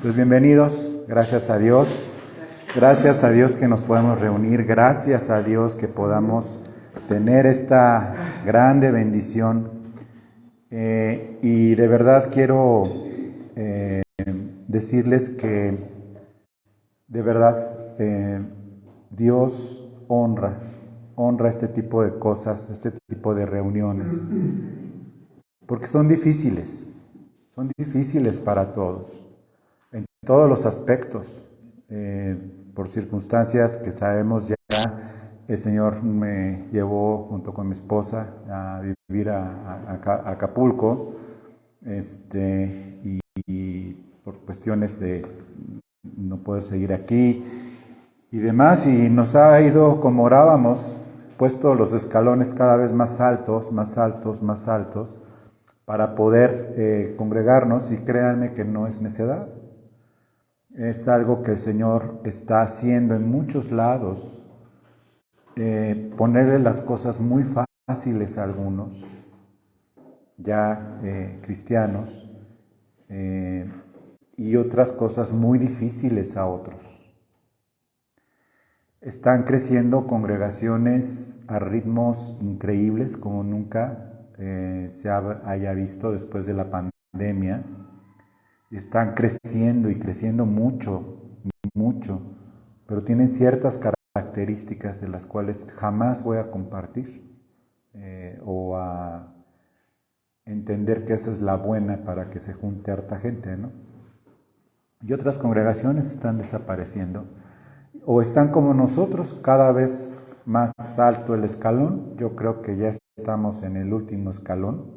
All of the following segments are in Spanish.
Pues bienvenidos, gracias a Dios que nos podemos reunir, gracias a Dios que podamos tener esta grande bendición. Y de verdad quiero decirles que de verdad Dios honra este tipo de cosas, este tipo de reuniones, porque son difíciles para todos, en todos los aspectos, por circunstancias que sabemos ya. El Señor me llevó junto con mi esposa a vivir a Acapulco, y por cuestiones de no poder seguir aquí y demás, y nos ha ido como orábamos, puesto los escalones cada vez más altos, para poder congregarnos, y créanme que no es necedad. Es algo que el Señor está haciendo en muchos lados, ponerle las cosas muy fáciles a algunos, ya cristianos, y otras cosas muy difíciles a otros. Están creciendo congregaciones a ritmos increíbles como nunca se haya visto después de la pandemia. Están creciendo y creciendo mucho, pero tienen ciertas características de las cuales jamás voy a compartir o a entender que esa es la buena para que se junte harta gente, ¿no? Y otras congregaciones están desapareciendo o están como nosotros, cada vez más alto el escalón. Yo creo que ya estamos en el último escalón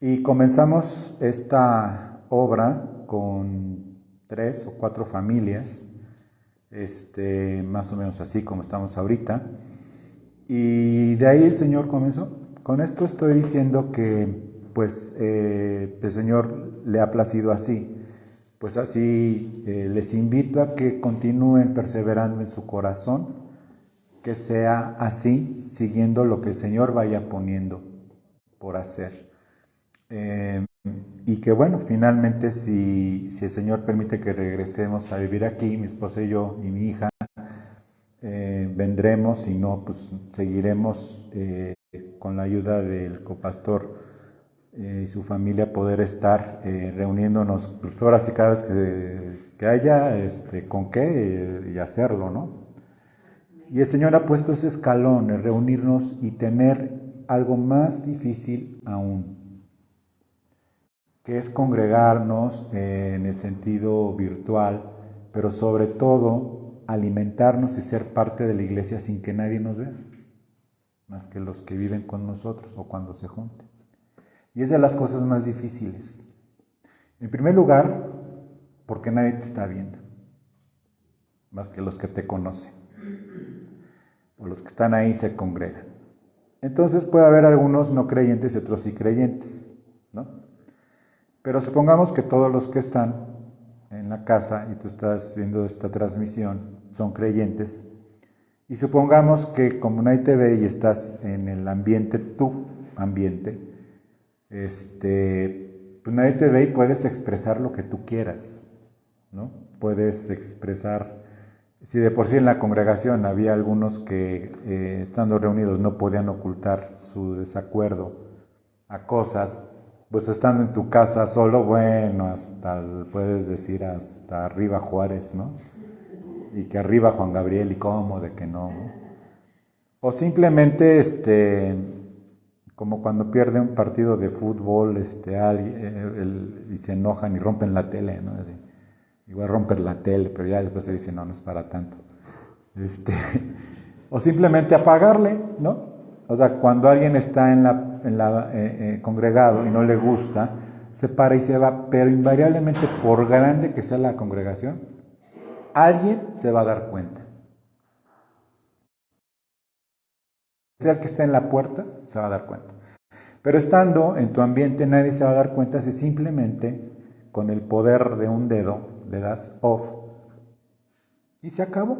y comenzamos esta obra con 3 o 4 familias, más o menos así como estamos ahorita, y de ahí el Señor comenzó. Con esto estoy diciendo que pues el Señor le ha placido así. Pues así les invito a que continúen perseverando en su corazón, que sea así, siguiendo lo que el Señor vaya poniendo por hacer. Y que bueno, finalmente si el Señor permite que regresemos a vivir aquí, mi esposa y yo y mi hija, vendremos, si no, pues seguiremos con la ayuda del copastor y su familia, poder estar reuniéndonos, pues ahora sí, cada vez que haya con qué y hacerlo, ¿no? Y el Señor ha puesto ese escalón, el reunirnos y tener algo más difícil aún, que es congregarnos en el sentido virtual, pero sobre todo alimentarnos y ser parte de la iglesia sin que nadie nos vea, más que los que viven con nosotros o cuando se junten. Y es de las cosas más difíciles. En primer lugar, porque nadie te está viendo, más que los que te conocen, o los que están ahí se congregan. Entonces puede haber algunos no creyentes y otros sí creyentes, ¿no? Pero supongamos que todos los que están en la casa y tú estás viendo esta transmisión son creyentes, y supongamos que como nadie te ve y estás en el ambiente, tu ambiente, pues nadie te ve y puedes expresar lo que tú quieras, ¿no? Puedes expresar, si de por sí en la congregación había algunos que estando reunidos no podían ocultar su desacuerdo a cosas, pues estando en tu casa solo, bueno, puedes decir hasta arriba Juárez, ¿no? Y que arriba Juan Gabriel, y cómo de que no, ¿no? O simplemente como cuando pierde un partido de fútbol, alguien, y se enojan y rompen la tele, ¿no? Así, igual romper la tele, pero ya después se dice, no es para tanto. O simplemente apagarle, ¿no? O sea, cuando alguien está congregado y no le gusta, se para y se va, pero invariablemente, por grande que sea la congregación, alguien se va a dar cuenta. Sea el que está en la puerta, se va a dar cuenta. Pero estando en tu ambiente, nadie se va a dar cuenta si simplemente con el poder de un dedo le das off y se acabó,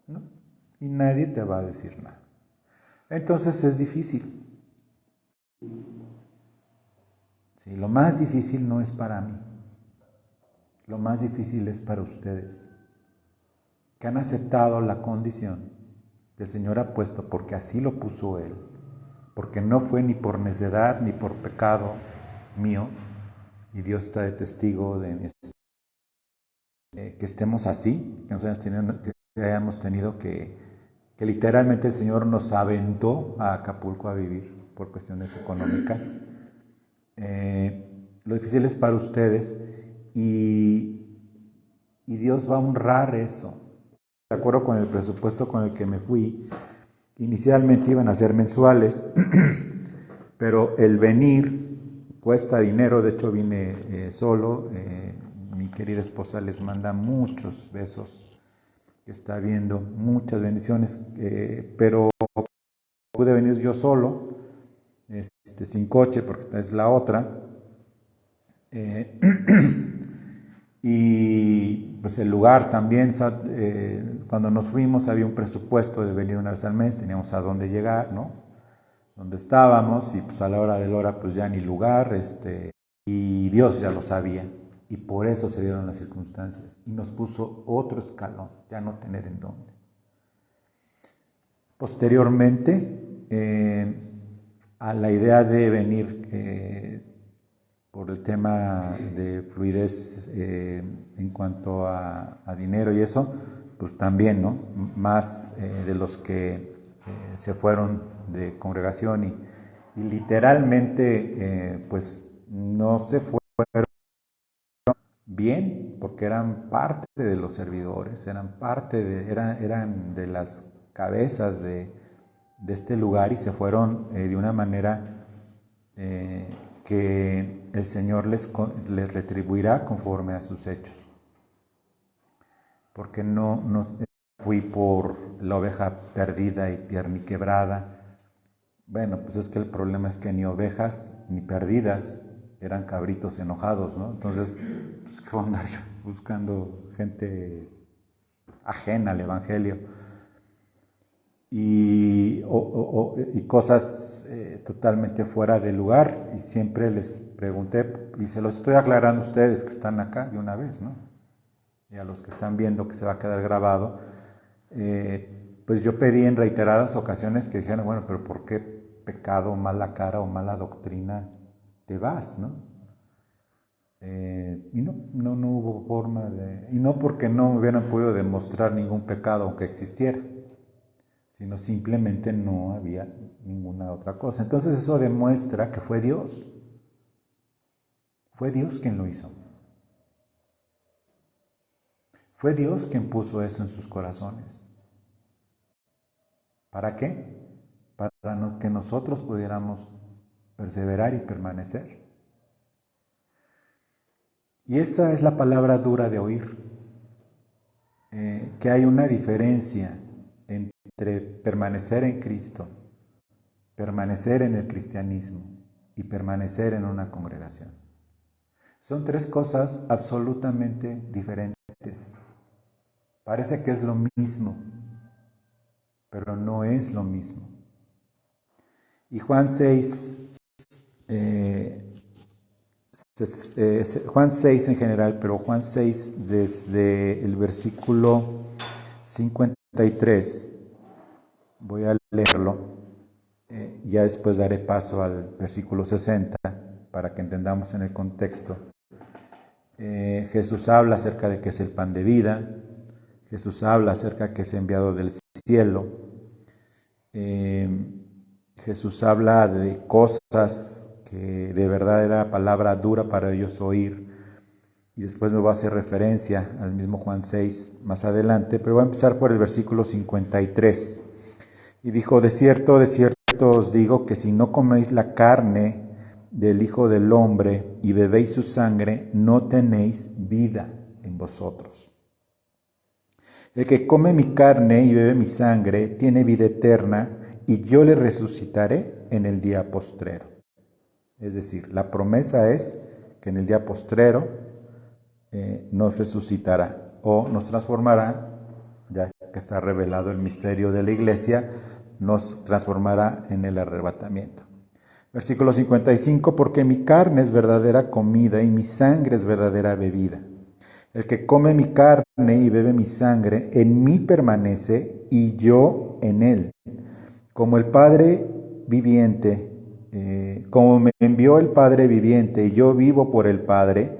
¿no? Y nadie te va a decir nada. Entonces es difícil. Sí, lo más difícil no es para mí, lo más difícil es para ustedes, que han aceptado la condición que el Señor ha puesto porque así lo puso Él, porque no fue ni por necedad ni por pecado mío, y Dios está de testigo de que estemos así, que hayamos tenido que literalmente el Señor nos aventó a Acapulco a vivir por cuestiones económicas. Lo difícil es para ustedes y Dios va a honrar eso. De acuerdo con el presupuesto con el que me fui, inicialmente iban a ser mensuales, pero el venir cuesta dinero. De hecho vine solo. Mi querida esposa les manda muchos besos, que está viendo, muchas bendiciones, pero pude venir yo solo, sin coche, porque es la otra. Y pues el lugar también, cuando nos fuimos había un presupuesto de venir una vez al mes, teníamos a dónde llegar, ¿no? Donde estábamos, y pues a la hora de la hora pues ya ni lugar, y Dios ya lo sabía, y por eso se dieron las circunstancias, y nos puso otro escalón, ya no tener en dónde. Posteriormente, a la idea de venir por el tema de fluidez en cuanto a dinero y eso, pues también, ¿no? Más de los que se fueron de congregación y literalmente pues no se fueron bien, porque eran parte de los servidores, eran de las cabezas de este lugar, y se fueron de una manera que el Señor les retribuirá conforme a sus hechos. Porque no fui por la oveja perdida y quebrada. Bueno, pues es que el problema es que ni ovejas ni perdidas, eran cabritos enojados, ¿no? Entonces, pues, ¿qué voy a andar yo buscando gente ajena al Evangelio? Y cosas totalmente fuera de lugar. Y siempre les pregunté, y se los estoy aclarando a ustedes que están acá de una vez, ¿no? Y a los que están viendo que se va a quedar grabado, pues yo pedí en reiteradas ocasiones que dijeran, bueno, pero ¿por qué pecado, mala cara o mala doctrina te vas, ¿no? Y no hubo forma de... Y no porque no hubieran podido demostrar ningún pecado aunque existiera, sino simplemente no había ninguna otra cosa. Entonces eso demuestra que fue Dios. Fue Dios quien lo hizo. Fue Dios quien puso eso en sus corazones. ¿Para qué? Para que nosotros pudiéramos perseverar y permanecer. Y esa es la palabra dura de oír, que hay una diferencia entre permanecer en Cristo, permanecer en el cristianismo y permanecer en una congregación. Son tres cosas absolutamente diferentes. Parece que es lo mismo, pero no es lo mismo. Y Juan 6, Juan 6 en general, pero Juan 6 desde el versículo 53, voy a leerlo, ya después daré paso al versículo 60 para que entendamos en el contexto. Jesús habla acerca de que es el pan de vida, Jesús habla acerca de que es enviado del cielo, Jesús habla de cosas que de verdad era palabra dura para ellos oír, y después me va a hacer referencia al mismo Juan 6 más adelante, pero voy a empezar por el versículo 53. Y dijo, de cierto os digo que si no coméis la carne del Hijo del Hombre y bebéis su sangre, no tenéis vida en vosotros. El que come mi carne y bebe mi sangre tiene vida eterna, y yo le resucitaré en el día postrero. Es decir, la promesa es que en el día postrero nos resucitará o nos transformará, ya que está revelado el misterio de la iglesia, nos transformará en el arrebatamiento. Versículo 55, porque mi carne es verdadera comida y mi sangre es verdadera bebida. El que come mi carne y bebe mi sangre, en mí permanece y yo en él. Como el Padre viviente, como me envió el Padre viviente y yo vivo por el Padre,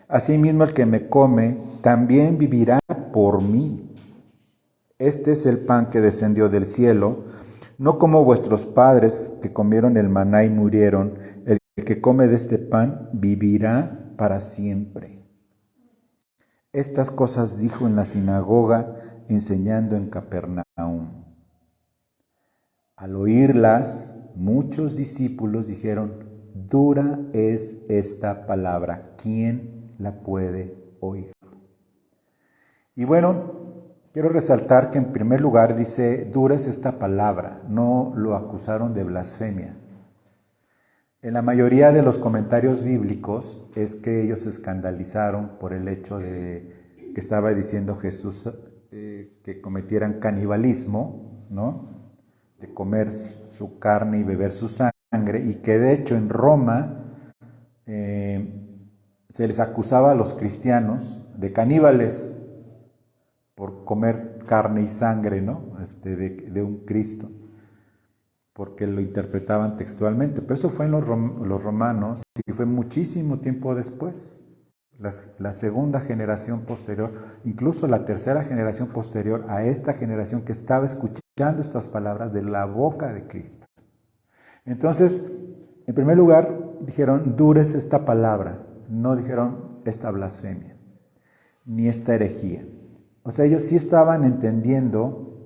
asimismo el que me come también vivirá por mí. Este es el pan que descendió del cielo, no como vuestros padres que comieron el maná y murieron. El que come de este pan vivirá para siempre. Estas cosas dijo en la sinagoga, enseñando en Capernaum. Al oírlas, muchos discípulos dijeron, dura es esta palabra, ¿quién la puede oír? Y bueno, quiero resaltar que en primer lugar dice, dura es esta palabra, no lo acusaron de blasfemia. En la mayoría de los comentarios bíblicos es que ellos se escandalizaron por el hecho de que estaba diciendo Jesús que cometieran canibalismo, ¿no? De comer su carne y beber su sangre, y que de hecho en Roma se les acusaba a los cristianos de caníbales por comer carne y sangre, ¿no? De un Cristo, porque lo interpretaban textualmente. Pero eso fue en los romanos y fue muchísimo tiempo después. La segunda generación posterior, incluso la tercera generación posterior a esta generación que estaba escuchando estas palabras de la boca de Cristo. Entonces, en primer lugar, dijeron, dura es esta palabra, no dijeron esta blasfemia, ni esta herejía. O sea, ellos sí estaban entendiendo,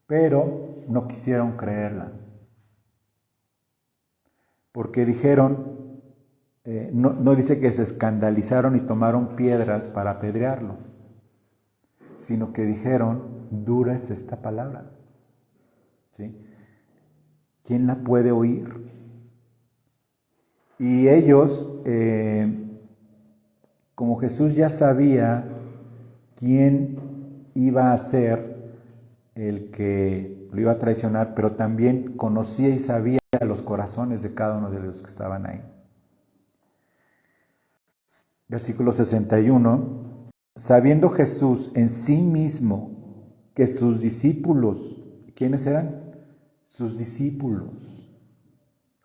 pero no quisieron creerla. Porque dijeron, no dice que se escandalizaron y tomaron piedras para apedrearlo, sino que dijeron, dura es esta palabra. ¿Sí? ¿Quién la puede oír? Y ellos, como Jesús ya sabía quién iba a ser el que lo iba a traicionar, pero también conocía y sabía los corazones de cada uno de los que estaban ahí. Versículo 61, sabiendo Jesús en sí mismo que sus discípulos, ¿quiénes eran? Sus discípulos,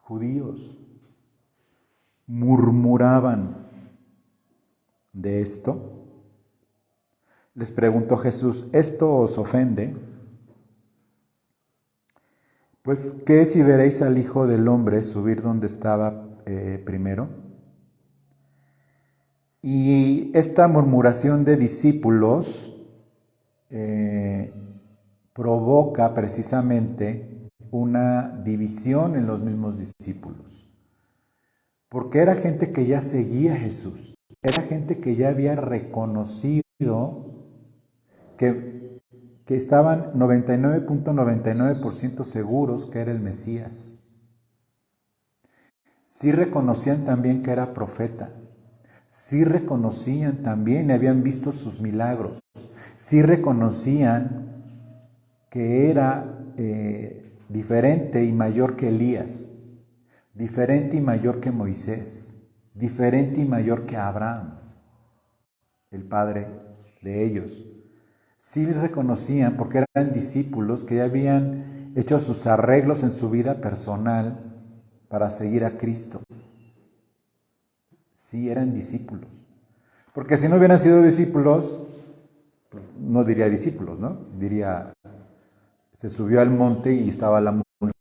judíos, murmuraban de esto. Les preguntó Jesús, ¿esto os ofende? Pues, ¿qué si veréis al Hijo del Hombre subir donde estaba primero? Y esta murmuración de discípulos provoca precisamente una división en los mismos discípulos. Porque era gente que ya seguía a Jesús, era gente que ya había reconocido que estaban 99.99% seguros que era el Mesías. Sí reconocían también que era profeta. Sí reconocían también y habían visto sus milagros. Sí reconocían que era diferente y mayor que Elías, diferente y mayor que Moisés, diferente y mayor que Abraham, el padre de ellos. Sí reconocían, porque eran discípulos que ya habían hecho sus arreglos en su vida personal para seguir a Cristo. Sí eran discípulos. Porque si no hubieran sido discípulos, no diría discípulos, ¿no? Diría, se subió al monte y estaba la multitud.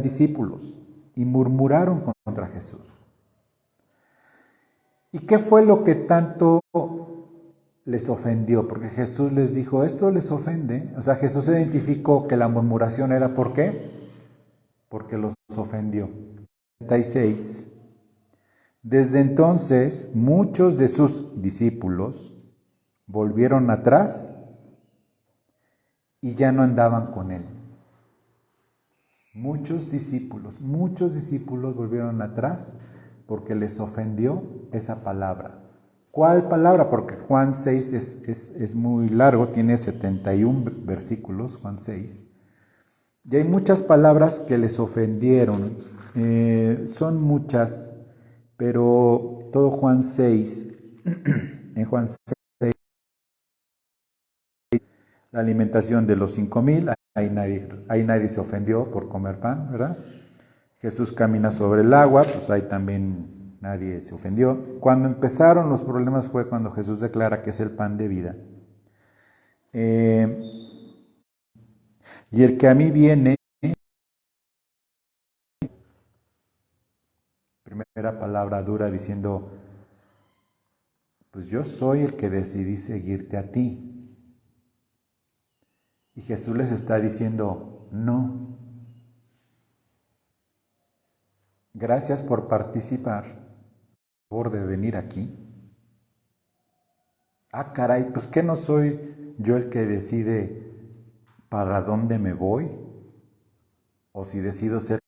Discípulos, y murmuraron contra Jesús. ¿Y qué fue lo que tanto les ofendió? Porque Jesús les dijo, esto les ofende. O sea, Jesús identificó que la murmuración era ¿por qué? Porque los ofendió. 36. Desde entonces, muchos de sus discípulos volvieron atrás y ya no andaban con él. Muchos discípulos volvieron atrás porque les ofendió esa palabra. ¿Cuál palabra? Porque Juan 6 es muy largo, tiene 71 versículos, Juan 6. Y hay muchas palabras que les ofendieron. Son muchas, pero todo Juan 6 En Juan 6, la alimentación de los 5,000, ahí nadie se ofendió por comer pan, ¿verdad? Jesús camina sobre el agua, pues ahí también nadie se ofendió. Cuando empezaron los problemas fue cuando Jesús declara que es el pan de vida. Y el que a mí viene, primera palabra dura diciendo, pues yo soy el que decidí seguirte a ti. Y Jesús les está diciendo, no. Gracias por participar, por de venir aquí. Ah, caray, pues ¿qué no soy yo el que decide para dónde me voy? O si decido ser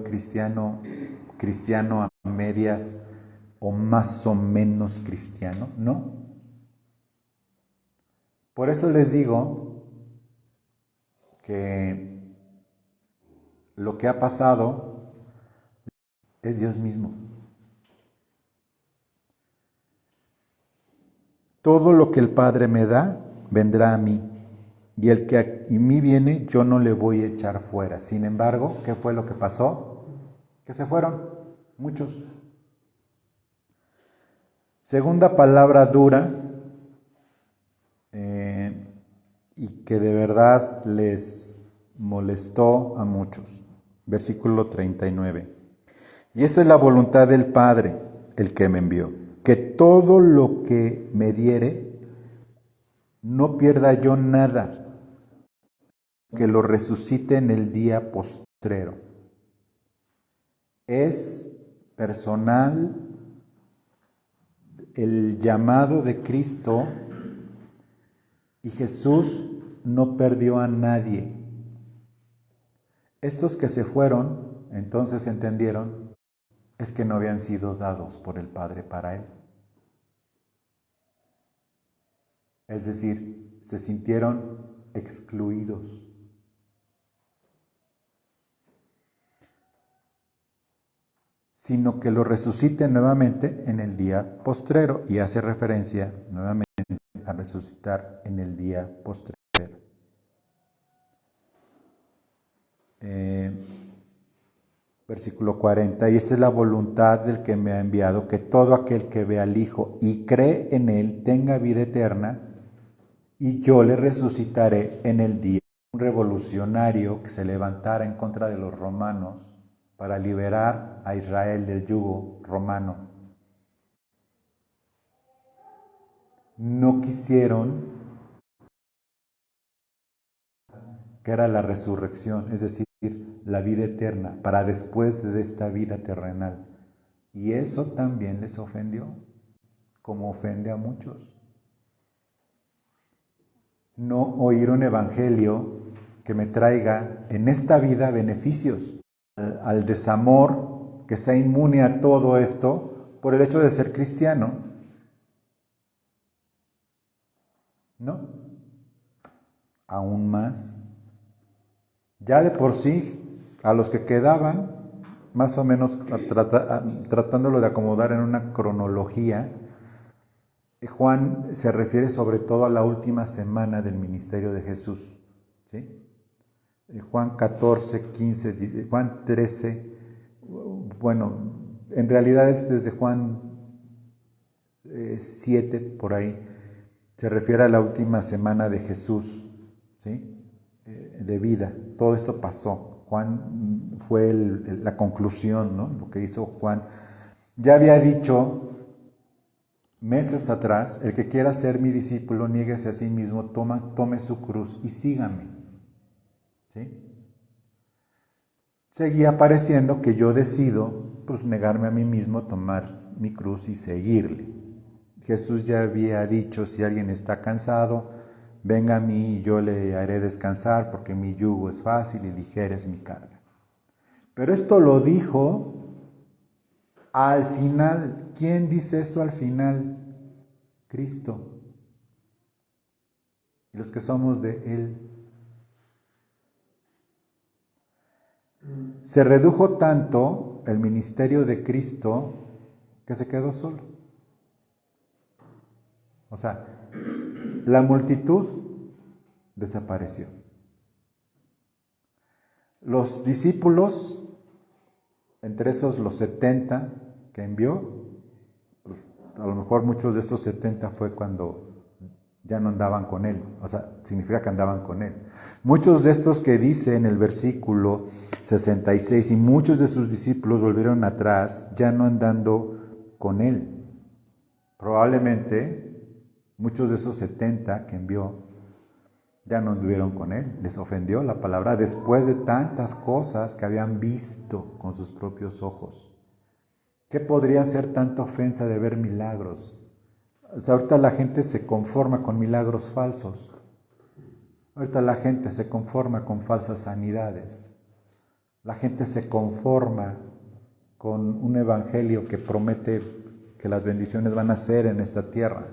cristiano a medias o más o menos cristiano, no. Por eso les digo que lo que ha pasado es Dios mismo. Todo lo que el Padre me da, vendrá a mí. Y el que a mí viene, yo no le voy a echar fuera. Sin embargo, ¿qué fue lo que pasó? Que se fueron muchos. Segunda palabra dura, y que de verdad les molestó a muchos. Versículo 39. Y esta es la voluntad del Padre, el que me envió, que todo lo que me diere, no pierda yo nada, que lo resucite en el día postrero. Es personal el llamado de Cristo y Jesús no perdió a nadie. Estos que se fueron, entonces entendieron, es que no habían sido dados por el Padre para Él. Es decir, se sintieron excluidos. Sino que lo resucite nuevamente en el día postrero, y hace referencia nuevamente a resucitar en el día postrero. Versículo 40, y esta es la voluntad del que me ha enviado, que todo aquel que ve al Hijo y cree en Él tenga vida eterna, y yo le resucitaré en el día. Un revolucionario que se levantara en contra de los romanos para liberar a Israel del yugo romano. No quisieron, que era la resurrección, es decir, la vida eterna, para después de esta vida terrenal. Y eso también les ofendió, como ofende a muchos. No oír un evangelio que me traiga en esta vida beneficios, al desamor, que sea inmune a todo esto por el hecho de ser cristiano. ¿No? Aún más. Ya de por sí, a los que quedaban, más o menos tratándolo de acomodar en una cronología, Juan se refiere sobre todo a la última semana del ministerio de Jesús. ¿Sí? Juan 14, 15, Juan 13, bueno, en realidad es desde Juan 7, por ahí, se refiere a la última semana de Jesús, ¿sí? De vida. Todo esto pasó. Juan fue la conclusión, ¿no? Lo que hizo Juan. Ya había dicho meses atrás, el que quiera ser mi discípulo, niéguese a sí mismo, tome su cruz y sígame. ¿Sí? Seguía apareciendo que yo decido, pues, negarme a mí mismo, tomar mi cruz y seguirle. Jesús ya había dicho, si alguien está cansado, venga a mí y yo le haré descansar, porque mi yugo es fácil y ligera es mi carga. Pero esto lo dijo al final. ¿Quién dice eso al final? Cristo. Y los que somos de Él. Se redujo tanto el ministerio de Cristo que se quedó solo. O sea, la multitud desapareció. Los discípulos, entre esos los 70 que envió, pues, a lo mejor muchos de esos 70 fue cuando ya no andaban con él, o sea, significa que andaban con él. Muchos de estos que dice en el versículo 66, y muchos de sus discípulos volvieron atrás, ya no andando con él. Probablemente muchos de esos 70 que envió ya no anduvieron con él, les ofendió la palabra después de tantas cosas que habían visto con sus propios ojos. ¿Qué podría ser tanta ofensa de ver milagros? O sea, ahorita la gente se conforma con milagros falsos. Ahorita la gente se conforma con falsas sanidades. La gente se conforma con un evangelio que promete que las bendiciones van a ser en esta tierra.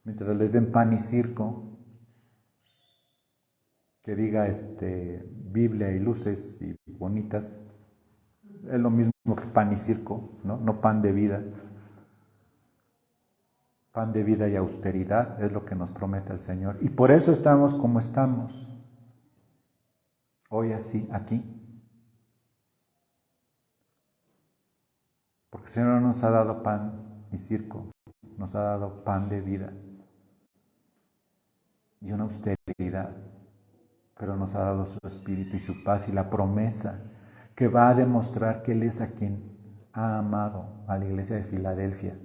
Mientras les den pan y circo, que diga Biblia y luces y bonitas, es lo mismo que pan y circo, ¿no? No pan de vida. Pan de vida y austeridad es lo que nos promete el Señor. Y por eso estamos como estamos. Hoy así, aquí. Porque el Señor no nos ha dado pan y circo, nos ha dado pan de vida y una austeridad, pero nos ha dado su Espíritu y su paz y la promesa que va a demostrar que Él es a quien ha amado a la iglesia de Filadelfia.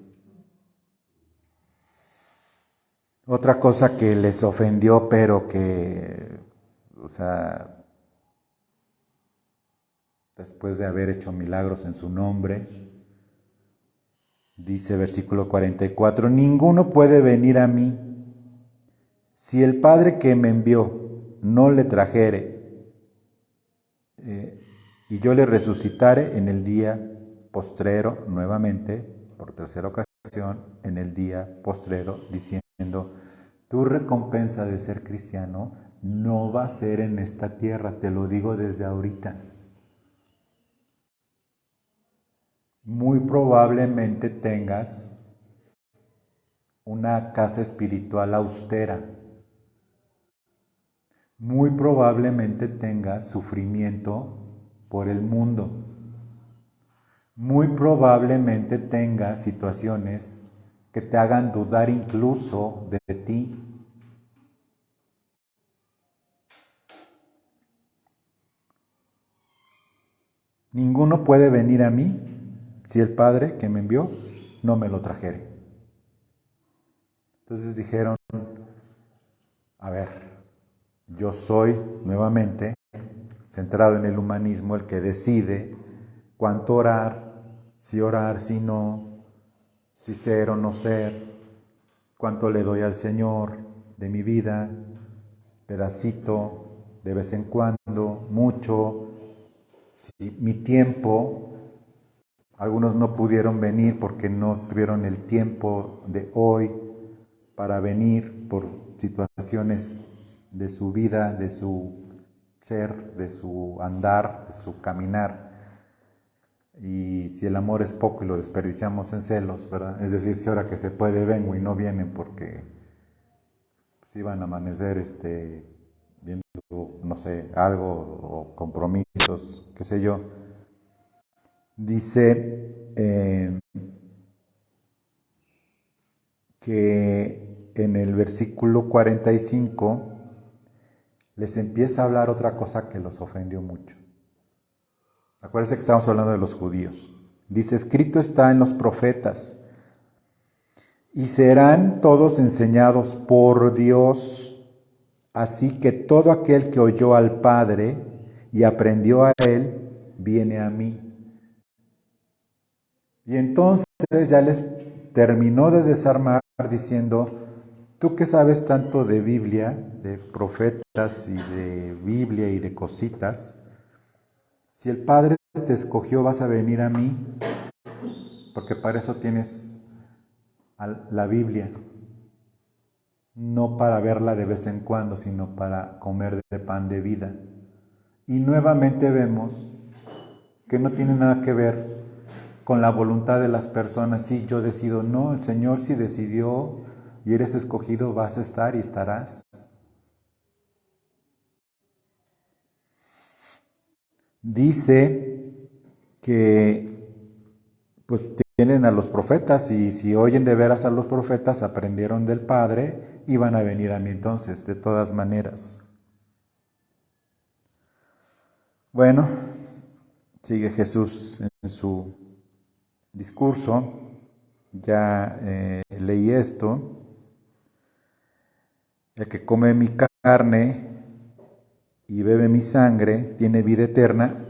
Otra cosa que les ofendió, pero que, o sea, después de haber hecho milagros en su nombre, dice versículo 44, ninguno puede venir a mí si el Padre que me envió no le trajere y yo le resucitare en el día postrero, nuevamente, por tercera ocasión, en el día postrero, diciendo, tu recompensa de ser cristiano no va a ser en esta tierra, te lo digo desde ahorita. Muy probablemente tengas una casa espiritual austera. Muy probablemente tengas sufrimiento por el mundo. Muy probablemente tengas situaciones que te hagan dudar incluso de ti. Ninguno puede venir a mí si el Padre que me envió no me lo trajere. Entonces dijeron, a ver, yo soy nuevamente centrado en el humanismo el que decide cuánto orar, si no, si ser o no ser, cuánto le doy al Señor de mi vida, pedacito, de vez en cuando, mucho, si mi tiempo. Algunos no pudieron venir porque no tuvieron el tiempo de hoy para venir por situaciones de su vida, de su ser, de su andar, de su caminar. Y si el amor es poco y lo desperdiciamos en celos, ¿verdad? Es decir, si ahora que se puede vengo y no vienen porque pues, iban a amanecer viendo, no sé, algo o compromisos, qué sé yo. Dice que en el versículo 45 les empieza a hablar otra cosa que los ofendió mucho. Acuérdense que estamos hablando de los judíos. Dice, escrito está en los profetas, y serán todos enseñados por Dios, así que todo aquel que oyó al Padre y aprendió a Él, viene a mí. Y entonces ya les terminó de desarmar diciendo, tú que sabes tanto de Biblia, de profetas y de Biblia y de cositas, si el Padre te escogió vas a venir a mí, porque para eso tienes la Biblia, no para verla de vez en cuando, sino para comer de pan de vida. Y nuevamente vemos que no tiene nada que ver con la voluntad de las personas. Sí, yo decido, no, el Señor sí decidió y eres escogido, vas a estar y estarás. Dice que pues tienen a los profetas y si oyen de veras a los profetas, aprendieron del Padre y van a venir a mí entonces, de todas maneras. Bueno, sigue Jesús en su discurso, ya leí esto, el que come mi carne y bebe mi sangre tiene vida eterna,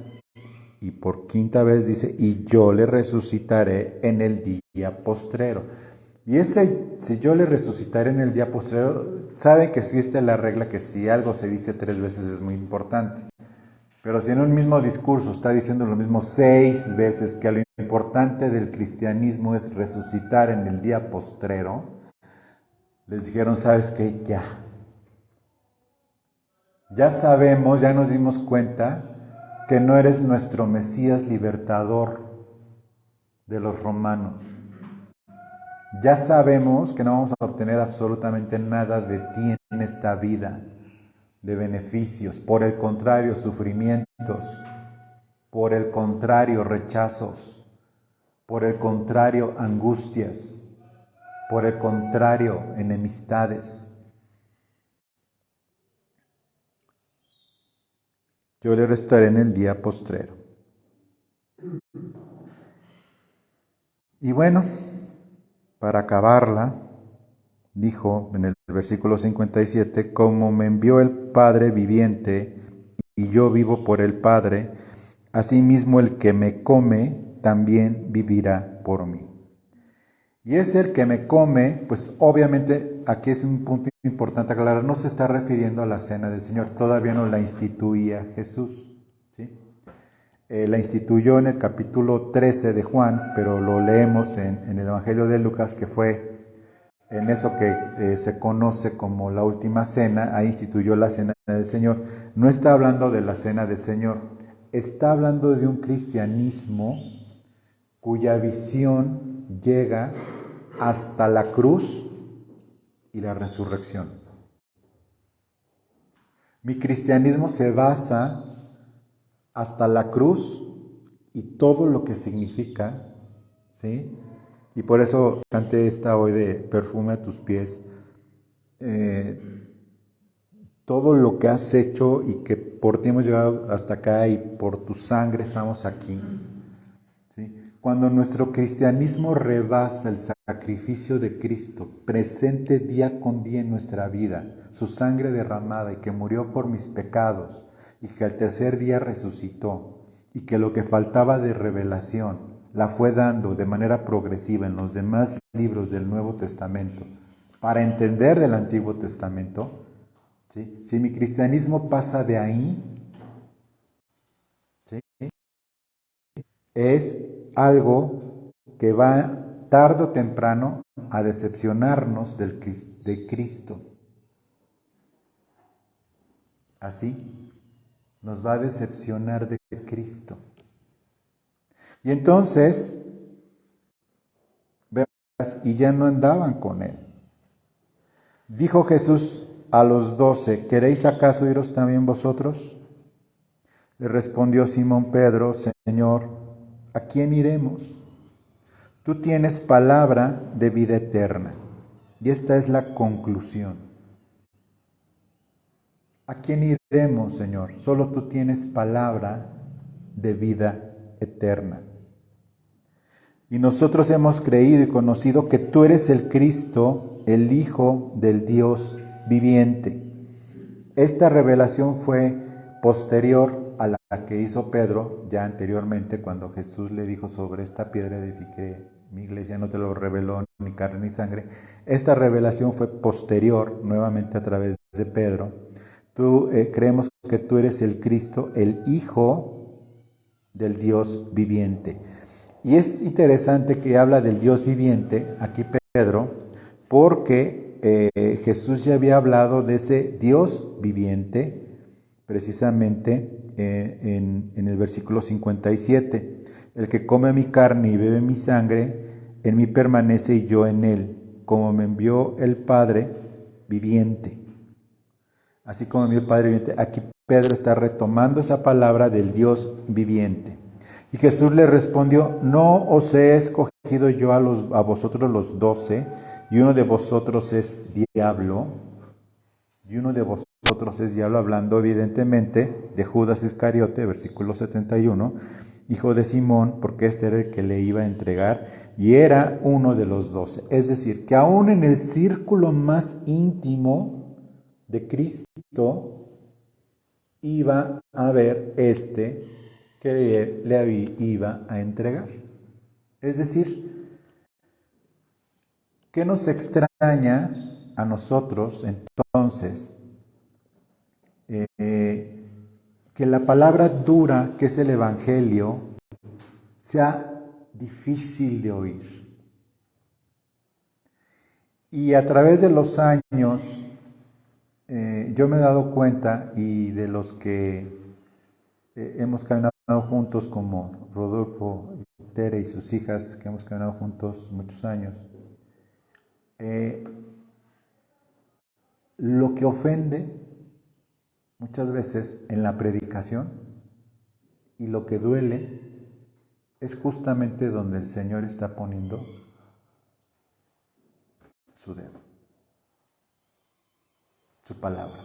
y por quinta vez dice, y yo le resucitaré en el día postrero. Y ese, si yo le resucitaré en el día postrero, sabe que existe la regla que si algo se dice 3 veces es muy importante. Pero si en un mismo discurso está diciendo lo mismo 6 veces, que lo importante del cristianismo es resucitar en el día postrero, les dijeron, ¿sabes qué? Ya sabemos, ya nos dimos cuenta que no eres nuestro Mesías libertador de los romanos. Ya sabemos que no vamos a obtener absolutamente nada de ti en esta vida, de beneficios. Por el contrario, sufrimientos. Por el contrario, rechazos. Por el contrario, angustias. Por el contrario, enemistades. Yo le restaré en el día postrero. Y bueno, para acabarla, dijo en el versículo 57, como me envió el Padre viviente y yo vivo por el Padre, asimismo el que me come también vivirá por mí. Y es el que me come, pues obviamente aquí es un punto importante aclarar, no se está refiriendo a la cena del Señor, todavía no la instituía Jesús, ¿sí? La instituyó en el capítulo 13 de Juan, pero lo leemos en el Evangelio de Lucas, que fue en eso que se conoce como la última cena, ahí instituyó la cena del Señor. No está hablando de la cena del Señor, está hablando de un cristianismo cuya visión llega hasta la cruz y la resurrección. Mi cristianismo se basa hasta la cruz y todo lo que significa, ¿sí? Y por eso canté esta hoy de perfume a tus pies. Todo lo que has hecho y que por ti hemos llegado hasta acá y por tu sangre estamos aquí, ¿sí? Cuando nuestro cristianismo rebasa el sacrificio de Cristo, presente día con día en nuestra vida, su sangre derramada y que murió por mis pecados y que al tercer día resucitó y que lo que faltaba de revelación la fue dando de manera progresiva en los demás libros del Nuevo Testamento para entender del Antiguo Testamento, ¿sí? Si mi cristianismo pasa de ahí, ¿sí?, es algo que va tarde o temprano a decepcionarnos de Cristo. Así, nos va a decepcionar de Cristo. Y entonces, verás, y ya no andaban con él. Dijo Jesús a los 12, ¿queréis acaso iros también vosotros? Le respondió Simón Pedro, Señor, ¿a quién iremos? Tú tienes palabra de vida eterna. Y esta es la conclusión. ¿A quién iremos, Señor? Solo tú tienes palabra de vida eterna. Y nosotros hemos creído y conocido que tú eres el Cristo, el Hijo del Dios viviente. Esta revelación fue posterior a la que hizo Pedro ya anteriormente, cuando Jesús le dijo, sobre esta piedra edificaré mi iglesia, no te lo reveló ni carne ni sangre. Esta revelación fue posterior, nuevamente a través de Pedro. Creemos que tú eres el Cristo, el Hijo del Dios viviente. Y es interesante que habla del Dios viviente, aquí Pedro, porque Jesús ya había hablado de ese Dios viviente, precisamente en el versículo 57. El que come mi carne y bebe mi sangre, en mí permanece y yo en él, como me envió el Padre viviente. Así como me envió el Padre viviente. Aquí Pedro está retomando esa palabra del Dios viviente. Y Jesús le respondió: no os he escogido yo a vosotros los 12, y uno de vosotros es diablo. Y uno de vosotros es diablo, hablando evidentemente de Judas Iscariote, versículo 71, hijo de Simón, porque este era el que le iba a entregar, y era uno de los 12. Es decir, que aún en el círculo más íntimo de Cristo iba a haber que le iba a entregar. Es decir, ¿qué nos extraña a nosotros entonces? Que la palabra dura, que es el Evangelio, sea difícil de oír. Y a través de los años, yo me he dado cuenta, y de los que hemos caminado juntos, como Rodolfo, Tere y sus hijas, que hemos caminado juntos muchos años, lo que ofende muchas veces en la predicación y lo que duele es justamente donde el Señor está poniendo su dedo, su palabra.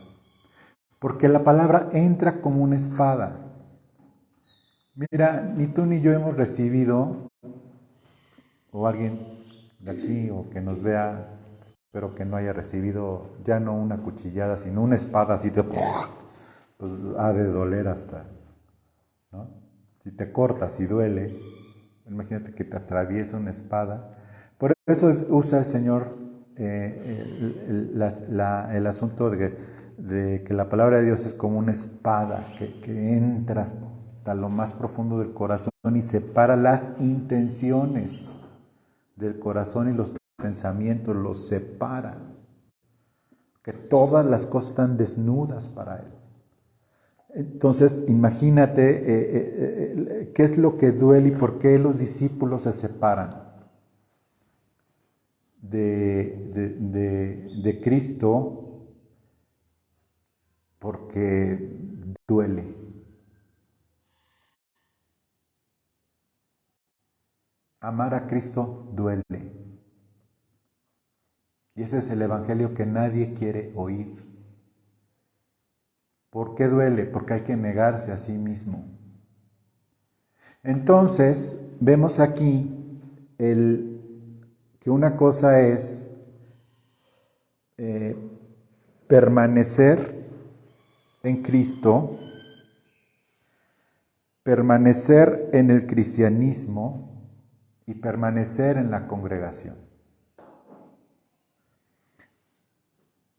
Porque la palabra entra como una espada. Mira, ni tú ni yo hemos recibido, o alguien de aquí o que nos vea, espero que no haya recibido ya no una cuchillada, sino una espada así de... pues ha de doler hasta, ¿no? Si te cortas y duele, imagínate que te atraviesa una espada. Por eso usa el Señor el asunto de que la palabra de Dios es como una espada que entra hasta lo más profundo del corazón y separa las intenciones del corazón y los pensamientos, los separa. Que todas las cosas están desnudas para Él. Entonces, imagínate qué es lo que duele y por qué los discípulos se separan de Cristo, porque duele. Amar a Cristo duele. Y ese es el evangelio que nadie quiere oír. ¿Por qué duele? Porque hay que negarse a sí mismo. Entonces, vemos aquí que una cosa es permanecer en Cristo, permanecer en el cristianismo y permanecer en la congregación.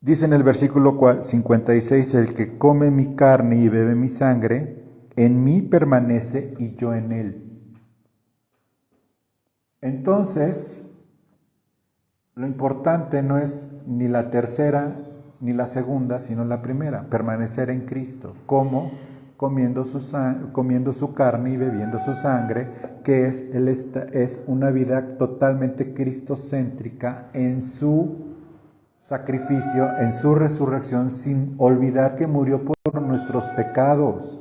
Dice en el versículo 56, el que come mi carne y bebe mi sangre, en mí permanece y yo en él. Entonces, lo importante no es ni la tercera ni la segunda, sino la primera, permanecer en Cristo. ¿Cómo? Comiendo su carne y bebiendo su sangre, que es una vida totalmente cristocéntrica en su sacrificio, en su resurrección, sin olvidar que murió por nuestros pecados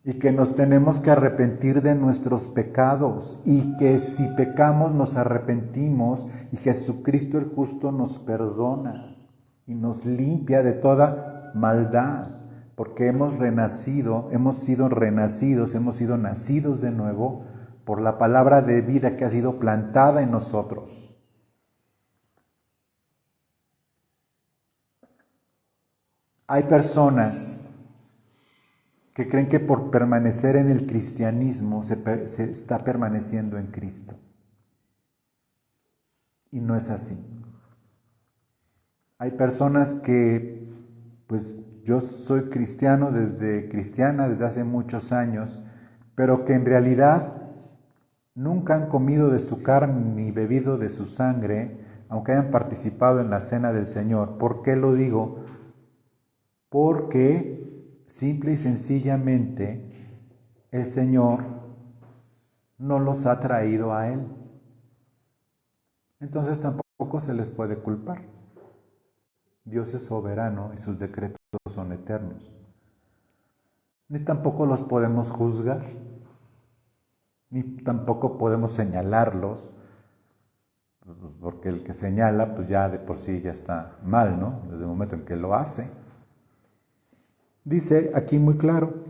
y que nos tenemos que arrepentir de nuestros pecados y que si pecamos nos arrepentimos y Jesucristo el justo nos perdona y nos limpia de toda maldad, porque hemos sido nacidos de nuevo por la palabra de vida que ha sido plantada en nosotros. Hay personas que creen que por permanecer en el cristianismo se está permaneciendo en Cristo. Y no es así. Hay personas que, pues yo soy cristiana desde hace muchos años, pero que en realidad nunca han comido de su carne ni bebido de su sangre, aunque hayan participado en la cena del Señor. ¿Por qué lo digo? Porque simple y sencillamente el Señor no los ha traído a Él. Entonces tampoco se les puede culpar. Dios es soberano y sus decretos son eternos. Ni tampoco los podemos juzgar, ni tampoco podemos señalarlos, porque el que señala, pues ya de por sí ya está mal, ¿no? Desde el momento en que lo hace. Dice aquí muy claro,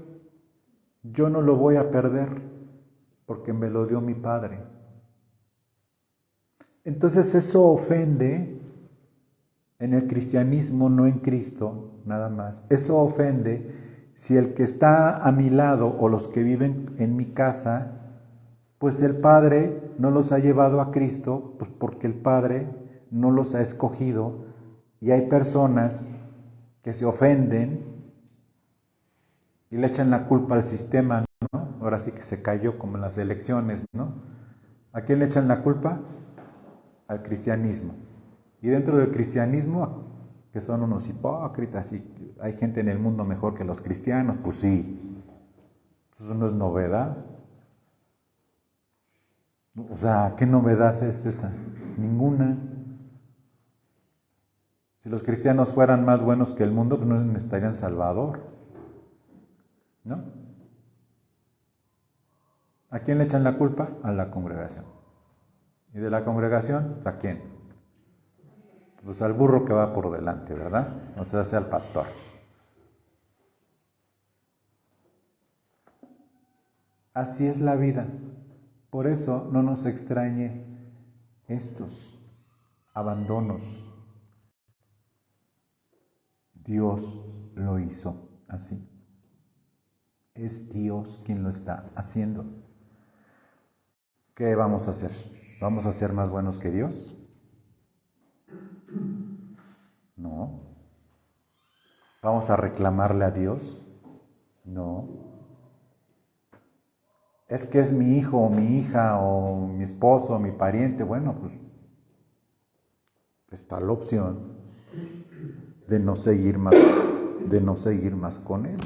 yo no lo voy a perder porque me lo dio mi Padre. Entonces eso ofende en el cristianismo, no en Cristo, nada más. Eso ofende si el que está a mi lado o los que viven en mi casa, pues el Padre no los ha llevado a Cristo, pues porque el Padre no los ha escogido, y hay personas que se ofenden y le echan la culpa al sistema, ¿no? Ahora sí que se cayó como en las elecciones, ¿no? ¿A quién le echan la culpa? Al cristianismo. Y dentro del cristianismo, que son unos hipócritas y hay gente en el mundo mejor que los cristianos, pues sí. Eso no es novedad. O sea, ¿qué novedad es esa? Ninguna. Si los cristianos fueran más buenos que el mundo, pues no necesitarían Salvador, ¿no? ¿A quién le echan la culpa? A la congregación. ¿Y de la congregación? ¿A quién? Pues al burro que va por delante, ¿verdad? O sea al pastor. Así es la vida. Por eso no nos extrañe estos abandonos. Dios lo hizo así. Es Dios quien lo está haciendo. ¿Qué vamos a hacer? ¿Vamos a ser más buenos que Dios? No. ¿Vamos a reclamarle a Dios? No. Es que es mi hijo o mi hija o mi esposo o mi pariente. Bueno, pues está la opción de no seguir más con él.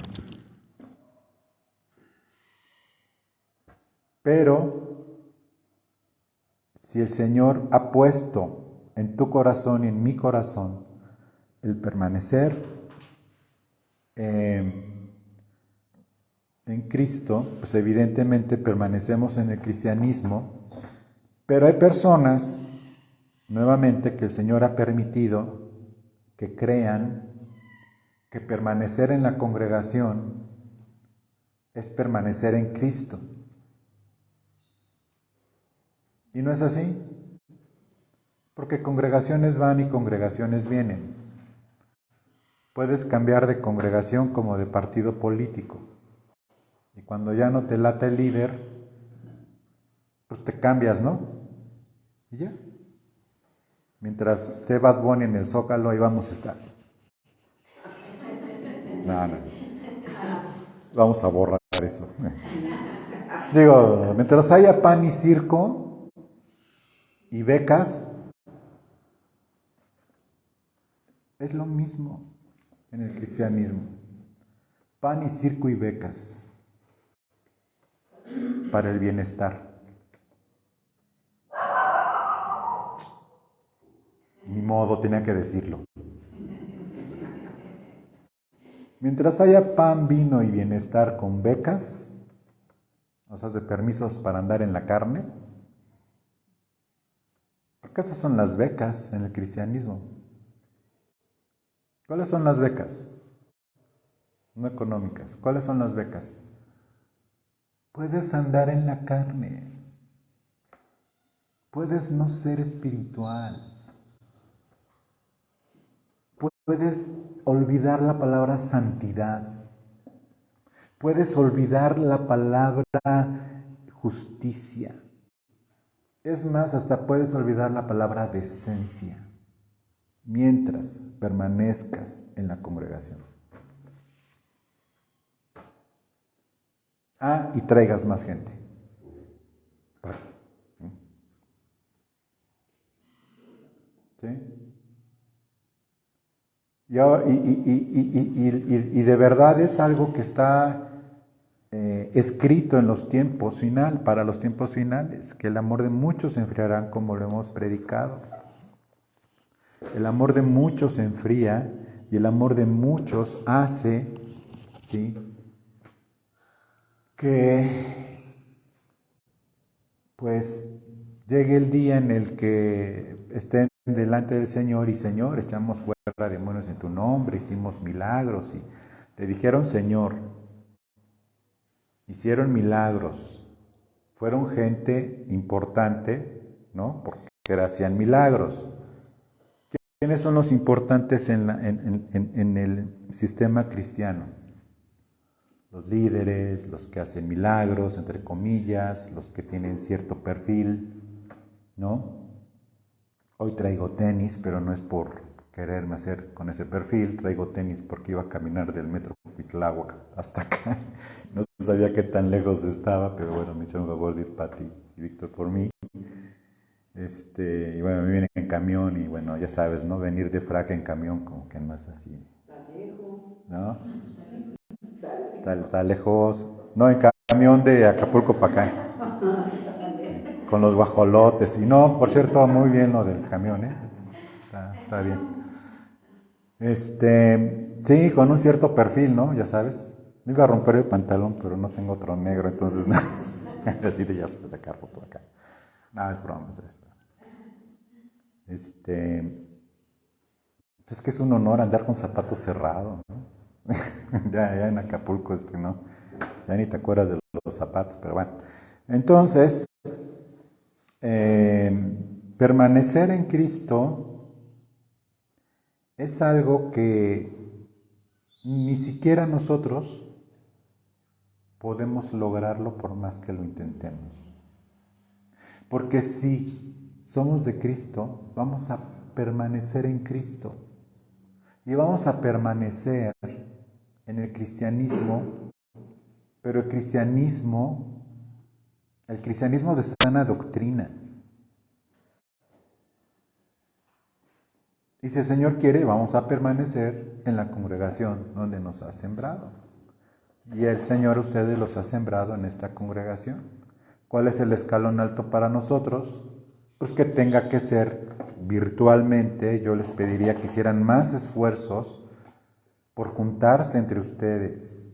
Pero si el Señor ha puesto en tu corazón y en mi corazón el permanecer en Cristo, pues evidentemente permanecemos en el cristianismo, pero hay personas, nuevamente, que el Señor ha permitido que crean que permanecer en la congregación es permanecer en Cristo. Y no es así, porque congregaciones van y congregaciones vienen. Puedes cambiar de congregación como de partido político. Y cuando ya no te lata el líder, pues te cambias, ¿no? Y ya. Mientras esté Bad Bunny en el Zócalo, ahí vamos a estar. No. Vamos a borrar eso. Digo, mientras haya pan y circo y becas, es lo mismo en el cristianismo. Pan y circo y becas para el bienestar. Ni modo, tenía que decirlo. Mientras haya pan, vino y bienestar con becas, o sea, de permisos para andar en la carne, porque estas son las becas en el cristianismo. ¿Cuáles son las becas? No económicas. ¿Cuáles son las becas? Puedes andar en la carne. Puedes no ser espiritual. Puedes olvidar la palabra santidad. Puedes olvidar la palabra justicia. Es más, hasta puedes olvidar la palabra decencia, mientras permanezcas en la congregación. Y traigas más gente. ¿Sí? Y de verdad es algo que está escrito en los tiempos para los tiempos finales, que el amor de muchos se enfriará como lo hemos predicado. El amor de muchos se enfría y el amor de muchos hace, ¿sí?, que pues llegue el día en el que estén delante del Señor y Señor, echamos fuera demonios en tu nombre, hicimos milagros y le dijeron Señor, hicieron milagros, fueron gente importante, ¿no? Porque hacían milagros. ¿Quiénes son los importantes en el sistema cristiano? Los líderes, los que hacen milagros, entre comillas, los que tienen cierto perfil, ¿no? Hoy traigo tenis, pero no es por quererme hacer con ese perfil, traigo tenis porque iba a caminar del metro Cuitláhuac hasta acá. No sabía qué tan lejos estaba, pero bueno, me hicieron favor de ir Pati y Víctor por mí. Y bueno, me vienen en camión y bueno, ya sabes, ¿no? Venir de fraca en camión como que no es así, ¿no? Está lejos. No, en camión de Acapulco para acá. Sí, con los guajolotes. Y no, por cierto, muy bien lo del camión, ¿eh? Está bien. Sí, con un cierto perfil, ¿no? Ya sabes. Me iba a romper el pantalón, pero no tengo otro negro, entonces no. Así de ya se de carro por acá. No, es broma, es broma. Es que es un honor andar con zapatos cerrados, ¿no? ya en Acapulco, ¿no? Ya ni te acuerdas de los zapatos, pero bueno. Entonces, permanecer en Cristo es algo que ni siquiera nosotros podemos lograrlo por más que lo intentemos. Porque si somos de Cristo, vamos a permanecer en Cristo. Y vamos a permanecer en el cristianismo, pero el cristianismo de sana doctrina. Y si el Señor quiere, vamos a permanecer en la congregación donde nos ha sembrado. Y el Señor, ustedes los ha sembrado en esta congregación. ¿Cuál es el escalón alto para nosotros? Pues que tenga que ser virtualmente. Yo les pediría que hicieran más esfuerzos por juntarse entre ustedes,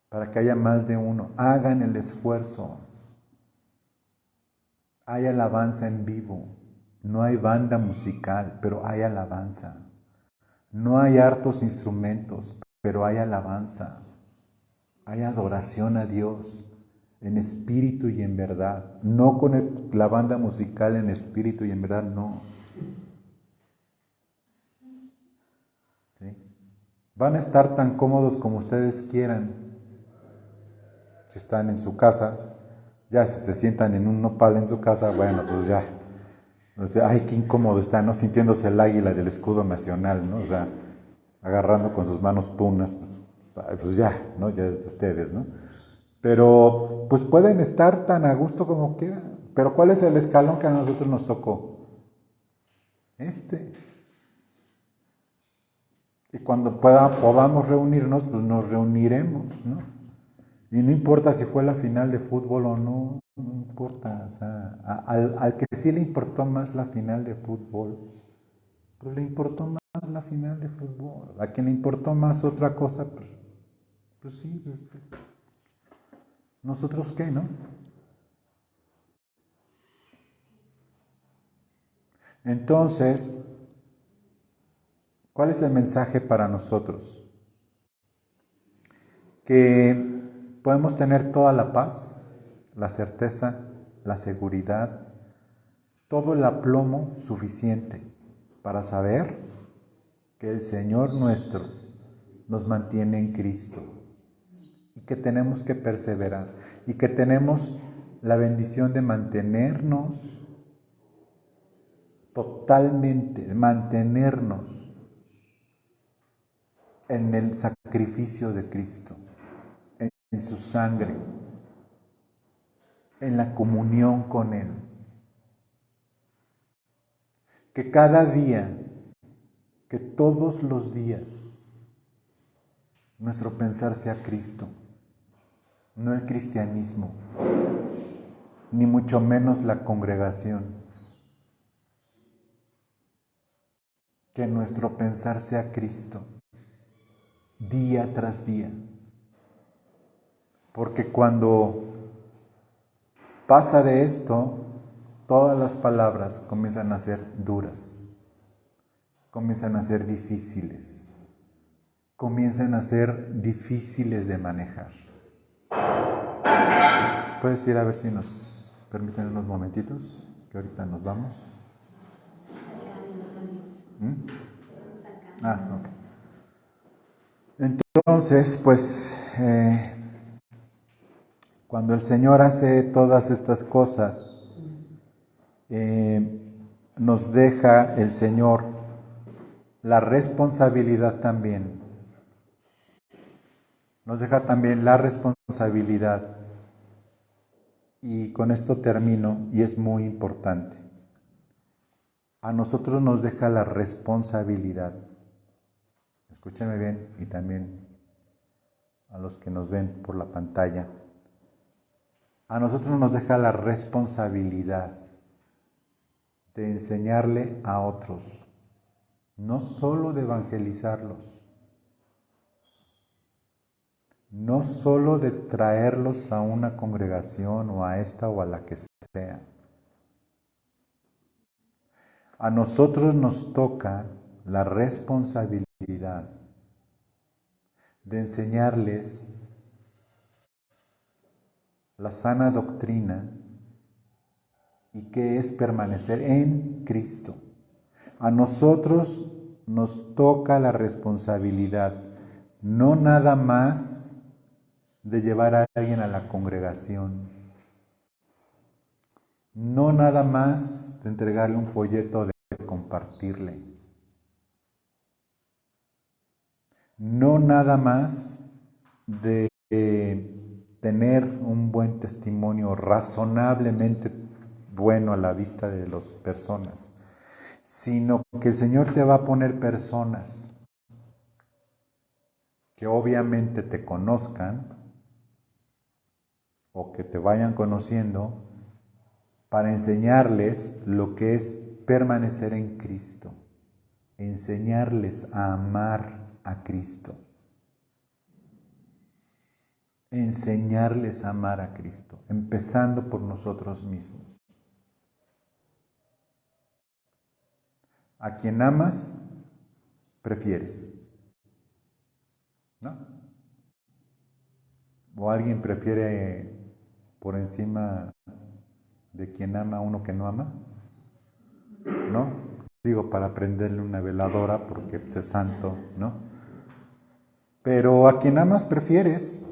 para que haya más de uno. Hagan el esfuerzo. Hay alabanza en vivo. No hay banda musical, pero hay alabanza. No hay hartos instrumentos, pero hay alabanza. Hay adoración a Dios en espíritu y en verdad. No con la banda musical en espíritu y en verdad, no. ¿Sí? Van a estar tan cómodos como ustedes quieran. Si están en su casa, ya si se sientan en un nopal en su casa, bueno, pues ya. O sea, ay, qué incómodo está, ¿no? Sintiéndose el águila del escudo nacional, ¿no? O sea, agarrando con sus manos tunas, pues ya, ¿no? Ya es de ustedes, ¿no? Pero, pues pueden estar tan a gusto como quieran. Pero ¿cuál es el escalón que a nosotros nos tocó? Y cuando podamos reunirnos, pues nos reuniremos, ¿no? Y no importa si fue la final de fútbol o no, no importa. O sea, al que sí le importó más la final de fútbol, pues le importó más la final de fútbol. A quien le importó más otra cosa, pues sí. ¿Nosotros qué, no? Entonces, ¿cuál es el mensaje para nosotros? Que podemos tener toda la paz, la certeza, la seguridad, todo el aplomo suficiente para saber que el Señor nuestro nos mantiene en Cristo y que tenemos que perseverar y que tenemos la bendición de mantenernos totalmente, de mantenernos en el sacrificio de Cristo, en su sangre, en la comunión con Él. Que cada día, que todos los días, nuestro pensar sea Cristo, no el cristianismo, ni mucho menos la congregación. Que nuestro pensar sea Cristo, día tras día. Porque cuando pasa de esto, todas las palabras comienzan a ser duras, comienzan a ser difíciles, comienzan a ser difíciles de manejar. ¿Puedes ir a ver si nos permiten unos momentitos? Que ahorita nos vamos. Ok. Entonces, pues, cuando el Señor hace todas estas cosas, nos deja el Señor la responsabilidad también. Nos deja también la responsabilidad. Y con esto termino, y es muy importante. A nosotros nos deja la responsabilidad. Escúchenme bien, y también a los que nos ven por la pantalla. A nosotros nos deja la responsabilidad de enseñarle a otros, no solo de evangelizarlos, no solo de traerlos a una congregación o a esta o a la que sea. A nosotros nos toca la responsabilidad de enseñarles la sana doctrina y qué es permanecer en Cristo. A nosotros nos toca la responsabilidad, no nada más de llevar a alguien a la congregación, no nada más de entregarle un folleto, de compartirle, no nada más de tener un buen testimonio razonablemente bueno a la vista de las personas, sino que el Señor te va a poner personas que obviamente te conozcan o que te vayan conociendo para enseñarles lo que es permanecer en Cristo, enseñarles a amar a Cristo, enseñarles a amar a Cristo, empezando por nosotros mismos. A quien amas, prefieres, ¿no? O alguien prefiere por encima de quien ama a uno que no ama, ¿no? Digo, para prenderle una veladora porque es santo, ¿no? Pero a quien amas prefieres.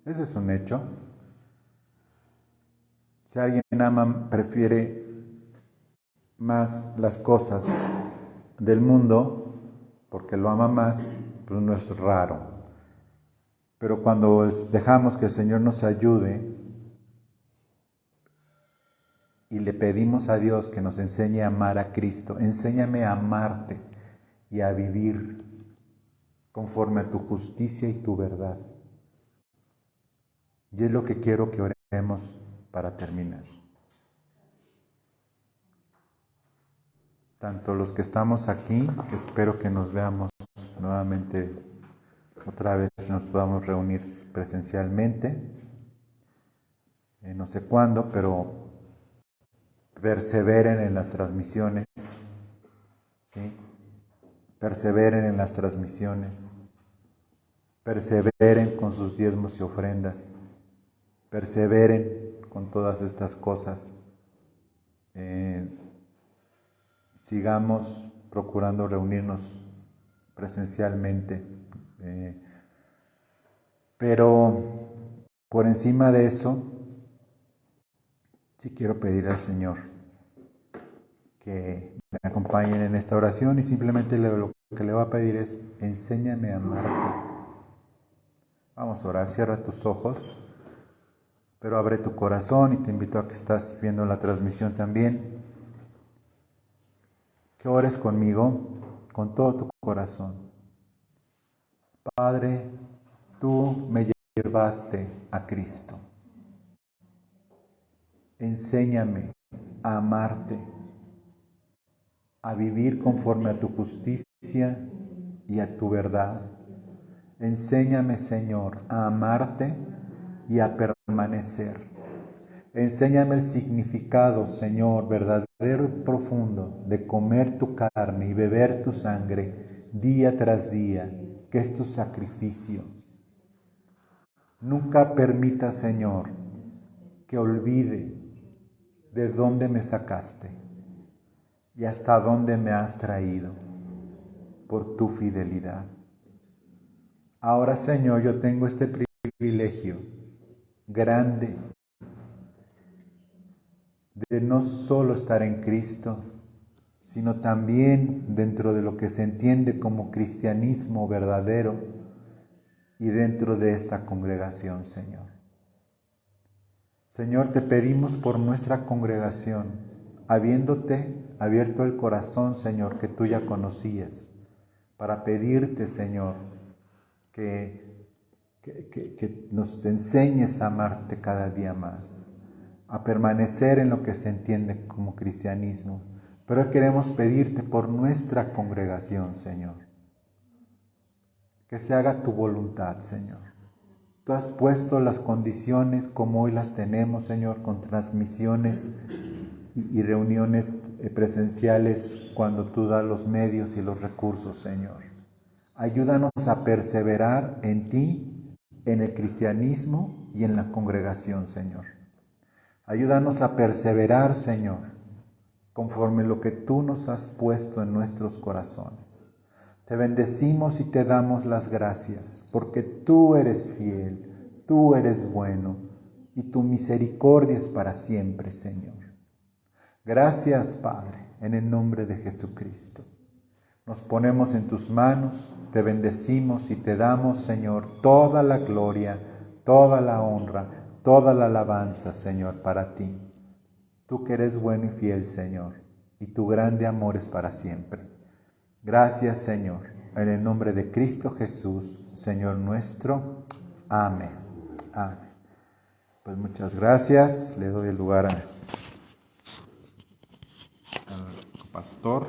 Ese es un hecho. Si alguien ama, prefiere más las cosas del mundo, porque lo ama más, pues no es raro. Pero cuando dejamos que el Señor nos ayude y le pedimos a Dios que nos enseñe a amar a Cristo, enséñame a amarte y a vivir conforme a tu justicia y tu verdad. Y es lo que quiero que oremos para terminar. Tanto los que estamos aquí, que espero que nos veamos nuevamente, otra vez nos podamos reunir presencialmente, no sé cuándo, pero perseveren en las transmisiones, ¿sí? Perseveren en las transmisiones, perseveren con sus diezmos y ofrendas, perseveren con todas estas cosas. Sigamos procurando reunirnos presencialmente, pero por encima de eso, sí quiero pedir al Señor que me acompañen en esta oración y simplemente lo que le voy a pedir es: enséñame a amarte. Vamos a orar, cierra tus ojos, pero abre tu corazón y te invito a que estás viendo la transmisión también, que ores conmigo con todo tu corazón. Padre, tú me llevaste a Cristo. Enséñame a amarte, a vivir conforme a tu justicia y a tu verdad. Enséñame, Señor, a amarte y a permanecer. Enséñame el significado, Señor, verdadero y profundo de comer tu carne y beber tu sangre día tras día, que es tu sacrificio. Nunca permita, Señor, que olvide de dónde me sacaste y hasta dónde me has traído por tu fidelidad. Ahora, Señor, yo tengo este privilegio grande de no solo estar en Cristo, sino también dentro de lo que se entiende como cristianismo verdadero y dentro de esta congregación, Señor. Señor, te pedimos por nuestra congregación, habiéndote abierto el corazón, Señor, que tú ya conocías, para pedirte, Señor, que nos enseñes a amarte cada día más, a permanecer en lo que se entiende como cristianismo. Pero queremos pedirte por nuestra congregación, Señor, que se haga tu voluntad, Señor. Tú has puesto las condiciones como hoy las tenemos, Señor, con transmisiones y reuniones presenciales cuando tú das los medios y los recursos, Señor. Ayúdanos a perseverar en ti, en el cristianismo y en la congregación, Señor. Ayúdanos a perseverar, Señor, conforme lo que tú nos has puesto en nuestros corazones. Te bendecimos y te damos las gracias, porque tú eres fiel, tú eres bueno, y tu misericordia es para siempre, Señor. Gracias, Padre, en el nombre de Jesucristo. Nos ponemos en tus manos, te bendecimos y te damos, Señor, toda la gloria, toda la honra, toda la alabanza, Señor, para ti. Tú que eres bueno y fiel, Señor, y tu grande amor es para siempre. Gracias, Señor, en el nombre de Cristo Jesús, Señor nuestro. Amén. Amén. Pues muchas gracias. Le doy el lugar al pastor.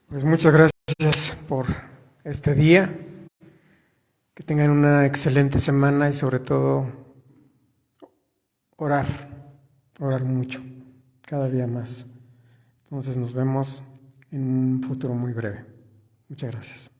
Pues muchas gracias por este día. Que tengan una excelente semana y sobre todo orar mucho, cada día más. Entonces nos vemos en un futuro muy breve. Muchas gracias.